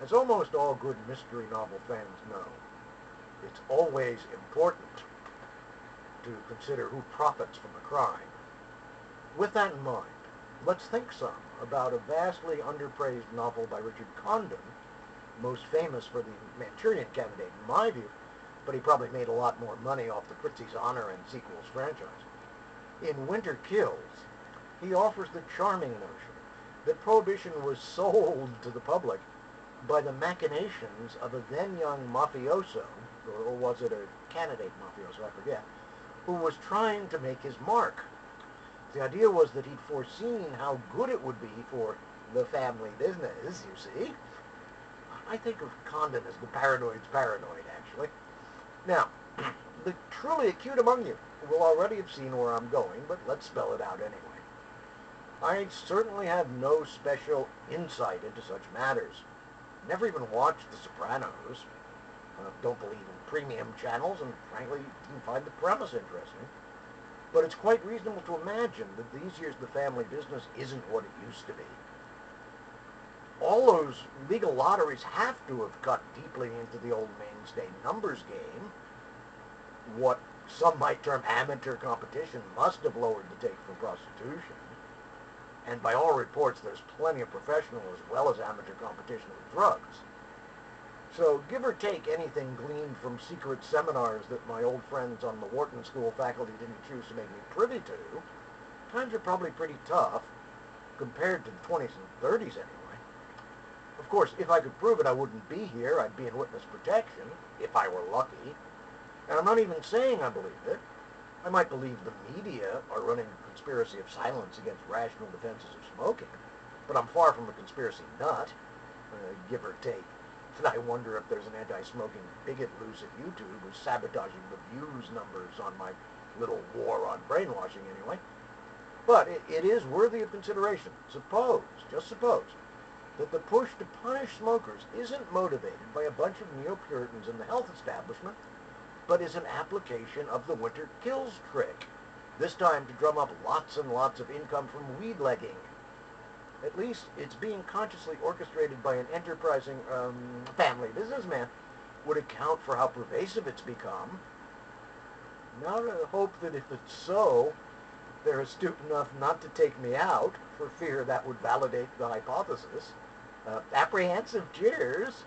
As almost all good mystery novel fans know, it's always important to consider who profits from a crime. With that in mind, let's think some about a vastly underpraised novel by Richard Condon, most famous for the Manchurian Candidate in my view, but he probably made a lot more money off the Prizzi's Honor and sequels franchise. In Winter Kills, he offers the charming notion that Prohibition was sold to the public by the machinations of a then young mafioso, or was it a candidate mafioso, I forget, who was trying to make his mark. The idea was that he'd foreseen how good it would be for the family business, you see. I think of Condon as the paranoid's paranoid, actually. Now, the truly acute among you will already have seen where I'm going, but let's spell it out anyway. I certainly have no special insight into such matters. Never even watched The Sopranos. Don't believe in premium channels, and frankly, didn't find the premise interesting. But it's quite reasonable to imagine that these years the family business isn't what it used to be. All those legal lotteries have to have cut deeply into the old mainstay numbers game. What some might term amateur competition must have lowered the take from prostitution. And by all reports, there's plenty of professional as well as amateur competition with drugs. So give or take anything gleaned from secret seminars that my old friends on the Wharton School faculty didn't choose to make me privy to, times are probably pretty tough, compared to the 20s and 30s anyway. Of course, if I could prove it, I wouldn't be here. I'd be in witness protection, if I were lucky. And I'm not even saying I believe it. I might believe the media are running a conspiracy of silence against rational defenses of smoking, but I'm far from a conspiracy nut, give or take. And I wonder if there's an anti-smoking bigot loose at YouTube who's sabotaging the views numbers on my little war on brainwashing anyway. But it is worthy of consideration. Suppose, just suppose, that the push to punish smokers isn't motivated by a bunch of neo-Puritans in the health establishment, but is an application of the Winter Kills trick, this time to drum up lots and lots of income from weed-legging. At least it's being consciously orchestrated by an enterprising family businessman would account for how pervasive it's become. Now to hope that if it's so, they're astute enough not to take me out for fear that would validate the hypothesis. Apprehensive cheers.